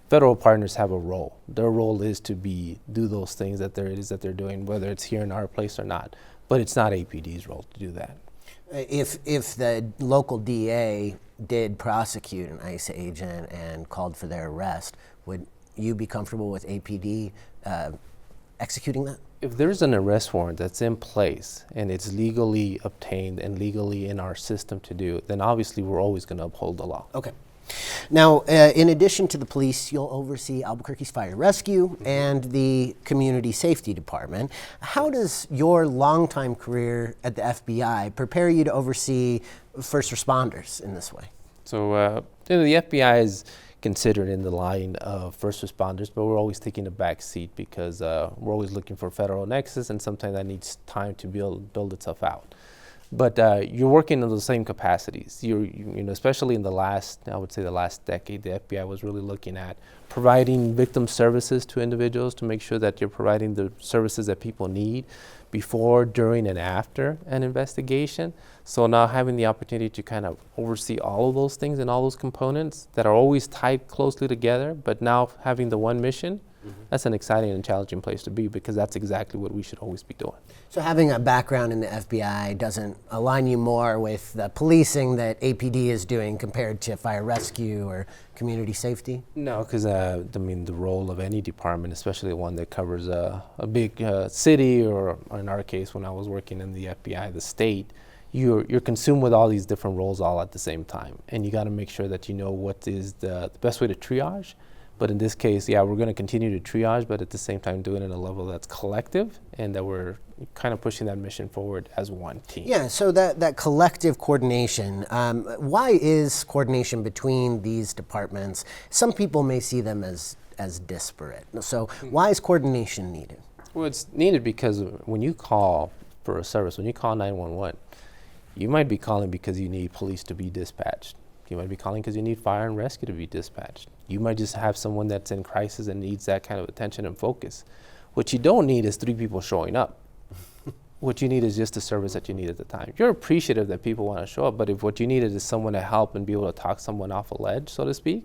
S3: Federal partners have a role. Their role is to do those things that they're doing, whether it's here in our place or not. But it's not APD's role to do that.
S2: If the local DA did prosecute an ICE agent and called for their arrest, would you be comfortable with APD executing that?
S3: If there's an arrest warrant that's in place and it's legally obtained and legally in our system to do, then obviously we're always going to uphold the law.
S2: Okay. Now, in addition to the police, you'll oversee Albuquerque's fire rescue and the community safety department. How does your longtime career at the FBI prepare you to oversee first responders in this way?
S3: So the FBI is considered in the line of first responders, but we're always taking a back seat because we're always looking for federal nexus, and sometimes that needs time to build itself out. But you're working in the same capacities. You know, especially in the last, I would say the last decade, the FBI was really looking at providing victim services to individuals to make sure that you're providing the services that people need before, during, and after an investigation. So now having the opportunity to kind of oversee all of those things and all those components that are always tied closely together, but now having the one mission, that's an exciting and challenging place to be, because that's exactly what we should always be doing.
S2: So having a background in the FBI doesn't align you more with the policing that APD is doing compared to fire rescue or community safety?
S3: No, because I mean, the role of any department, especially one that covers a big city, or in our case, when I was working in the FBI, the state, you're consumed with all these different roles all at the same time, and you got to make sure that you know what is the best way to triage. But in this case, yeah, we're going to continue to triage, but at the same time doing it at a level that's collective, and that we're kind of pushing that mission forward as one team.
S2: Yeah, so that collective coordination, why is coordination between these departments? Some people may see them as disparate. So why is coordination needed?
S3: Well, it's needed because when you call for a service, when you call 911, you might be calling because you need police to be dispatched. You might be calling because you need fire and rescue to be dispatched. You might just have someone that's in crisis and needs that kind of attention and focus. What you don't need is 3 people showing up. What you need is just the service that you need at the time. You're appreciative that people want to show up, but if what you needed is someone to help and be able to talk someone off a ledge, so to speak,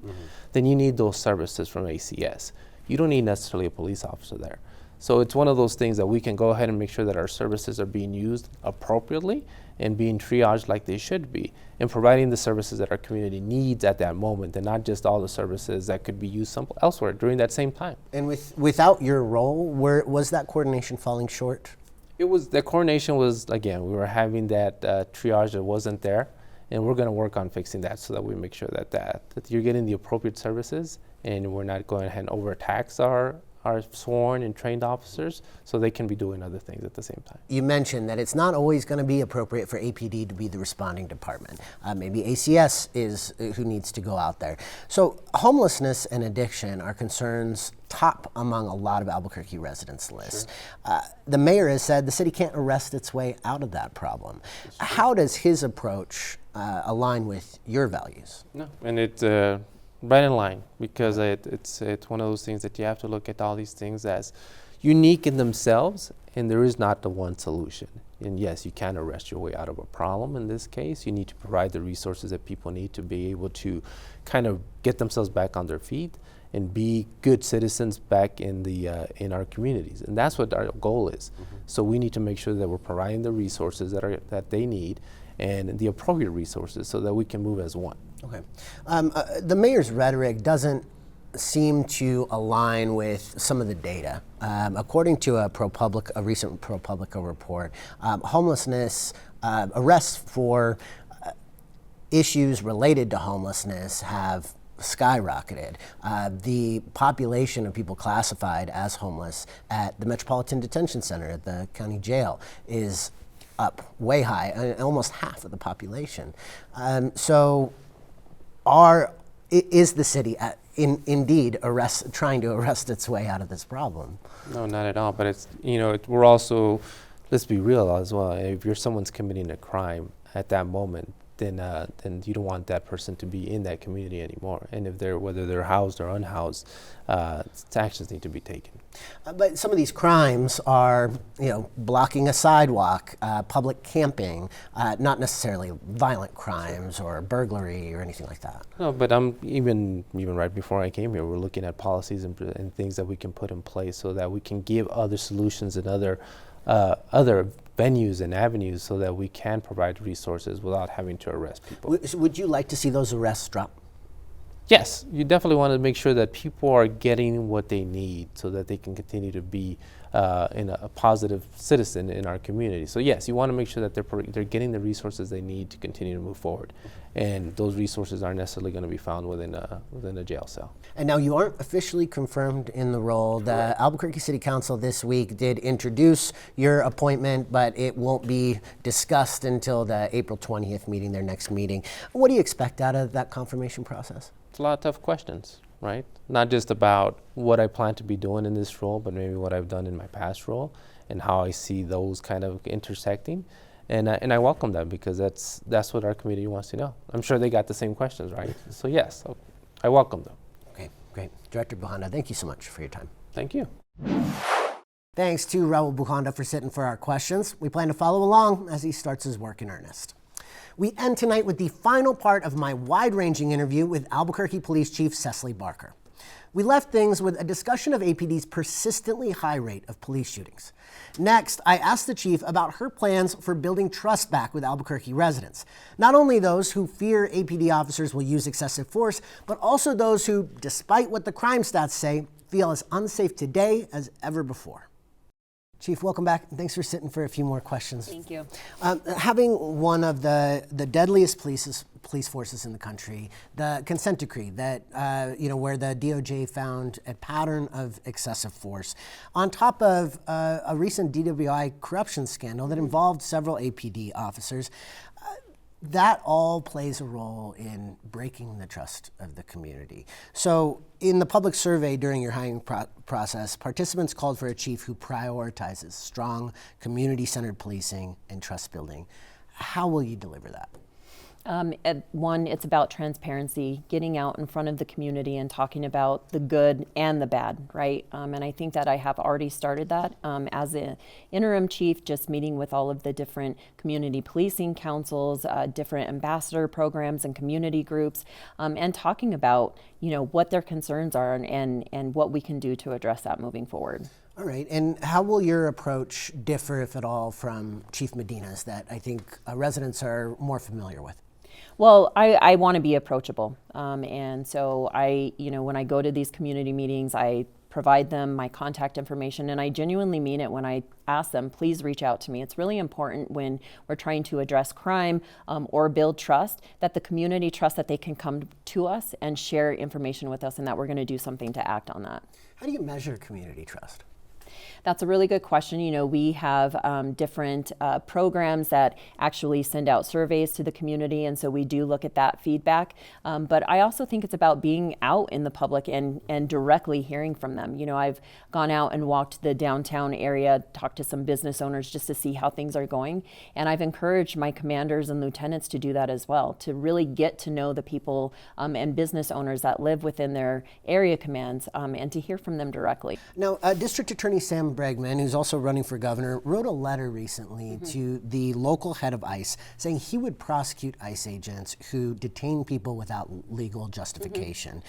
S3: then you need those services from ACS. You don't need necessarily a police officer there. So it's one of those things that we can go ahead and make sure that our services are being used appropriately and being triaged like they should be, and providing the services that our community needs at that moment, and not just all the services that could be used elsewhere during that same time.
S2: And without your role, was that coordination falling short?
S3: The coordination was, again, we were having that triage that wasn't there, and we're going to work on fixing that so that we make sure that you're getting the appropriate services, and we're not going ahead and overtax our sworn and trained officers, so they can be doing other things at the same time.
S2: You mentioned that it's not always going to be appropriate for APD to be the responding department. Maybe ACS is who needs to go out there. So homelessness and addiction are concerns top among a lot of Albuquerque residents' lists. Sure. The mayor has said the city can't arrest its way out of that problem. How does his approach align with your values?
S3: No, and it's right in line, because it's one of those things that you have to look at all these things as unique in themselves, and there is not the one solution. And yes, you can arrest your way out of a problem. In this case, you need to provide the resources that people need to be able to kind of get themselves back on their feet and be good citizens back in in our communities, and that's what our goal is. So we need to make sure that we're providing the resources that they need, and the appropriate resources, so that we can move as one.
S2: Okay. The mayor's rhetoric doesn't seem to align with some of the data. According to a recent ProPublica report, homelessness arrests for issues related to homelessness have skyrocketed. The population of people classified as homeless at the Metropolitan Detention Center at the county jail is up way high, almost half of the population. So is the city indeed trying to arrest its way out of this problem?
S3: No, not at all. But it's, we're also, let's be real as well. If someone's committing a crime at that moment, then you don't want that person to be in that community anymore. And whether they're housed or unhoused, actions need to be taken.
S2: But some of these crimes are, blocking a sidewalk, public camping, not necessarily violent crimes or burglary or anything like that.
S3: No, but even right before I came here, we're looking at policies and things that we can put in place so that we can give other solutions and other venues and avenues so that we can provide resources without having to arrest people.
S2: Would you like to see those arrests drop?
S3: Yes, you definitely want to make sure that people are getting what they need so that they can continue to be a positive citizen in our community. So yes, you want to make sure that they're getting the resources they need to continue to move forward, and those resources aren't necessarily going to be found within a jail cell.
S2: And now you aren't officially confirmed in the role. The Albuquerque City Council this week did introduce your appointment, but it won't be discussed until the April 20th meeting, their next meeting. What do you expect out of that confirmation process?
S3: It's a lot of tough questions, right? Not just about what I plan to be doing in this role, but maybe what I've done in my past role and how I see those kind of intersecting. And I welcome that because that's what our community wants to know. I'm sure they got the same questions, right? So yes, I welcome them.
S2: Okay, great. Director Buhanda, thank you so much for your time.
S3: Thank you.
S2: Thanks to Raul Buhanda for sitting for our questions. We plan to follow along as he starts his work in earnest. We end tonight with the final part of my wide-ranging interview with Albuquerque Police Chief Cecily Barker. We left things with a discussion of APD's persistently high rate of police shootings. Next, I asked the chief about her plans for building trust back with Albuquerque residents. Not only those who fear APD officers will use excessive force, but also those who, despite what the crime stats say, feel as unsafe today as ever before. Chief, welcome back. Thanks for sitting for a few more questions.
S4: Thank you.
S2: Having one of the deadliest police forces in the country, the consent decree that, where the DOJ found a pattern of excessive force, on top of a recent DWI corruption scandal that involved several APD officers, that all plays a role in breaking the trust of the community. So in the public survey during your hiring process, participants called for a chief who prioritizes strong community-centered policing and trust building. How will you deliver that?
S4: One, it's about transparency, getting out in front of the community and talking about the good and the bad, right? And I think that I have already started that as an interim chief, just meeting with all of the different community policing councils, different ambassador programs and community groups, and talking about, what their concerns are and what we can do to address that moving forward.
S2: All right, and how will your approach differ, if at all, from Chief Medina's that I think residents are more familiar with?
S4: Well, I want to be approachable. And so when I go to these community meetings, I provide them my contact information, and I genuinely mean it when I ask them, please reach out to me. It's really important when we're trying to address crime or build trust, that the community trusts that they can come to us and share information with us and that we're going to do something to act on that.
S2: How do you measure community trust?
S4: That's a really good question. We have different programs that actually send out surveys to the community, and so we do look at that feedback. But I also think it's about being out in the public and directly hearing from them. I've gone out and walked the downtown area, talked to some business owners just to see how things are going, and I've encouraged my commanders and lieutenants to do that as well, to really get to know the people and business owners that live within their area commands and to hear from them directly.
S2: Now, District Attorney Sam Bregman, who's also running for governor, wrote a letter recently to the local head of ICE saying he would prosecute ICE agents who detain people without legal justification.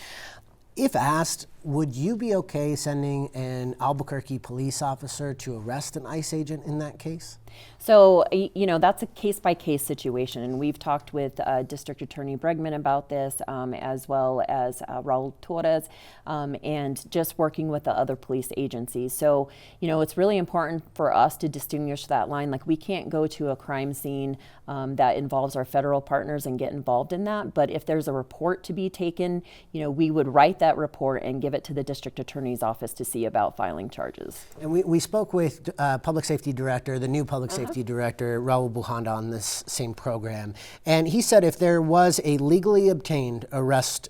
S2: If asked, would you be okay sending an Albuquerque police officer to arrest an ICE agent in that case?
S4: So, that's a case-by-case situation, and we've talked with District Attorney Bregman about this, as well as Raul Torres, and just working with the other police agencies. So, it's really important for us to distinguish that line. Like, we can't go to a crime scene that involves our federal partners and get involved in that, but if there's a report to be taken, we would write that report and give it to the District Attorney's office to see about filing charges.
S2: And we spoke with Public Safety Director, the new Public Safety Director, Raul Buhanda, on this same program. And he said if there was a legally obtained arrest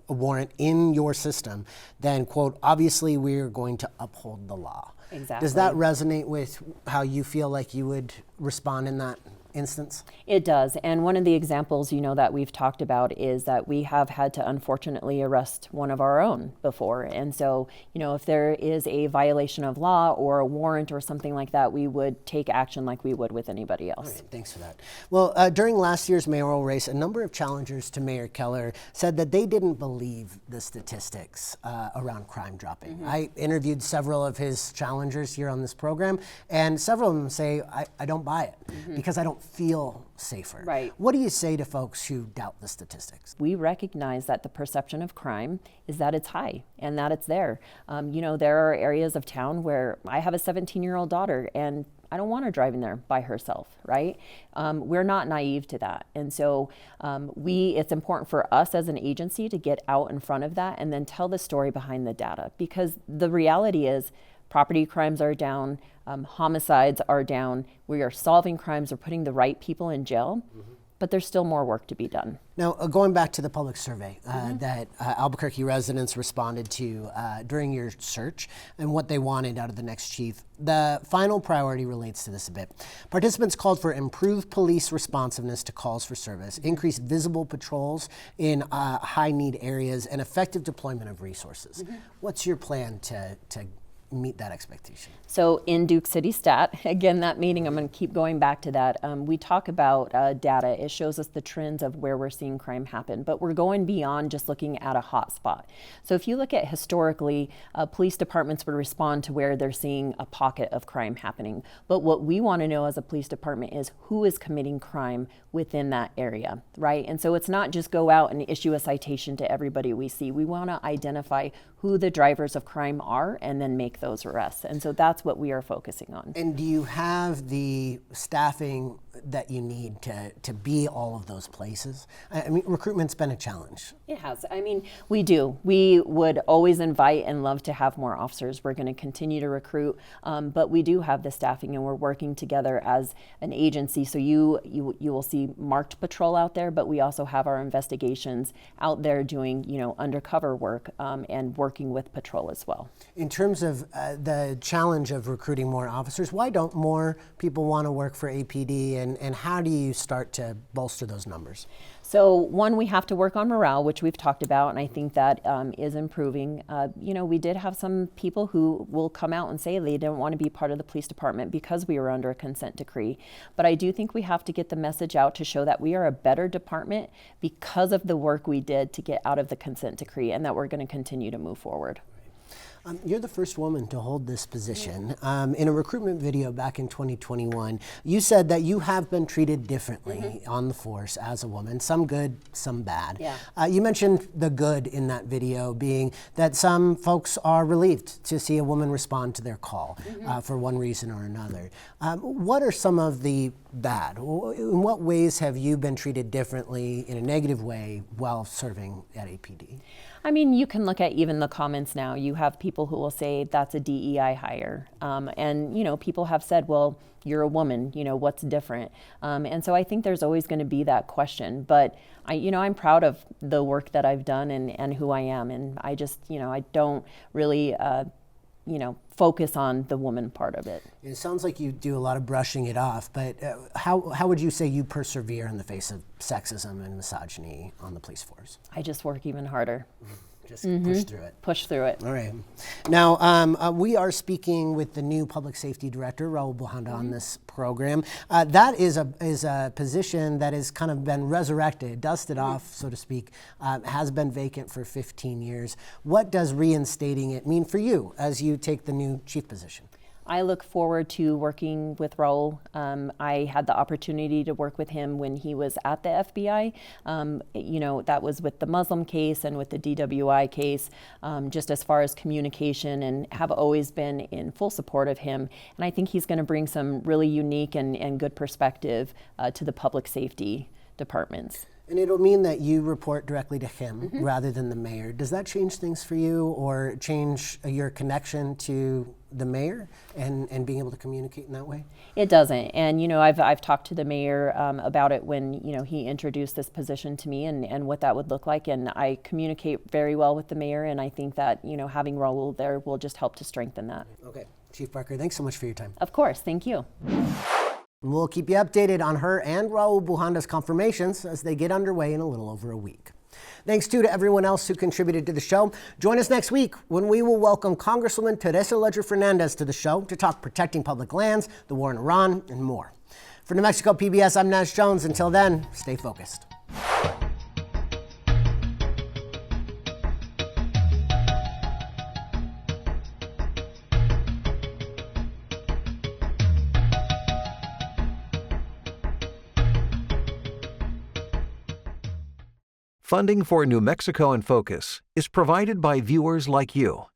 S2: warrant in your system, then, quote, obviously we're going to uphold the law.
S4: Exactly.
S2: Does that resonate with how you feel like you would respond in that instance?
S4: It does. And one of the examples, that we've talked about is that we have had to unfortunately arrest one of our own before. And so, if there is a violation of law or a warrant or something like that, we would take action like we would with anybody else.
S2: All right, thanks for that. Well, during last year's mayoral race, a number of challengers to Mayor Keller said that they didn't believe the statistics around crime dropping. I interviewed several of his challengers here on this program, and several of them say, I don't buy it because I don't feel safer.
S4: Right.
S2: What do you say to folks who doubt the statistics?
S4: We recognize that the perception of crime is that it's high and that it's there. There are areas of town where I have a 17-year-old daughter and I don't want her driving there by herself, right? We're not naive to that. And so it's important for us as an agency to get out in front of that and then tell the story behind the data, because the reality is property crimes are down, homicides are down, we are solving crimes, we're putting the right people in jail. but there's still more work to be done.
S2: Now, going back to the public survey that Albuquerque residents responded to during your search and what they wanted out of the next chief, the final priority relates to this a bit. Participants called for improved police responsiveness to calls for service, increased visible patrols in high-need areas, and effective deployment of resources. What's your plan to meet that expectation?
S4: So in Duke City Stat, again, that meeting, I'm going to keep going back to that. We talk about data. It shows us the trends of where we're seeing crime happen, but we're going beyond just looking at a hot spot. So if you look at historically, police departments would respond to where they're seeing a pocket of crime happening. But what we want to know as a police department is who is committing crime within that area, right? And so it's not just go out and issue a citation to everybody we see. We want to identify who the drivers of crime are and then make those arrests. And so that's what we are focusing on.
S2: And do you have the staffing that you need to be all of those places? I mean, recruitment's been a challenge.
S4: It has. I mean, we do. We would always invite and love to have more officers. We're going to continue to recruit, but we do have the staffing, and we're working together as an agency. So you will see marked patrol out there, but we also have our investigations out there doing, undercover work and working with patrol as well.
S2: In terms of the challenge of recruiting more officers, why don't more people want to work for APD, and how do you start to bolster those numbers?
S4: So one, we have to work on morale, which we've talked about, and I think that is improving. We did have some people who will come out and say they don't want to be part of the police department because we were under a consent decree. But I do think we have to get the message out to show that we are a better department because of the work we did to get out of the consent decree, and that we're going to continue to move forward.
S2: You're the first woman to hold this position. In a recruitment video back in 2021, you said that you have been treated differently on the force as a woman, some good, some bad.
S4: Yeah.
S2: You mentioned the good in that video being that some folks are relieved to see a woman respond to their call for one reason or another. What are some of the bad? In what ways have you been treated differently in a negative way while serving at APD?
S4: I mean, you can look at even the comments now. You have people who will say that's a DEI hire. And people have said, well, you're a woman, what's different? And so I think there's always going to be that question. But I'm proud of the work that I've done and who I am. And I just, I don't really, focus on the woman part of it.
S2: It sounds like you do a lot of brushing it off, but how would you say you persevere in the face of sexism and misogyny on the police force?
S4: I just work even harder.
S2: Just push through it.
S4: Push through it.
S2: All right. Now, we are speaking with the new public safety director, Raul Bujanda, on this program. That is a position that has kind of been resurrected, dusted off, so to speak, has been vacant for 15 years. What does reinstating it mean for you as you take the new chief position?
S4: I look forward to working with Raul. I had the opportunity to work with him when he was at the FBI. That was with the Muslim case and with the DWI case, just as far as communication, and have always been in full support of him. And I think he's going to bring some really unique and good perspective to the public safety departments.
S2: And it'll mean that you report directly to him rather than the mayor. Does that change things for you, or change your connection to the mayor and being able to communicate in that way?
S4: It doesn't. And, I've talked to the mayor about it when, he introduced this position to me and what that would look like. And I communicate very well with the mayor. And I think that, having Raul there will just help to strengthen that.
S2: Okay. Chief Barker, thanks so much for your time.
S4: Of course. Thank you.
S2: We'll keep you updated on her and Raul Bujanda's confirmations as they get underway in a little over a week. Thanks too to everyone else who contributed to the show. Join us next week when we will welcome Congresswoman Teresa Ledger Fernandez to the show to talk protecting public lands, the war in Iran, and more. For New Mexico PBS, I'm Nash Jones. Until then, stay focused.
S1: Funding for New Mexico in Focus is provided by viewers like you.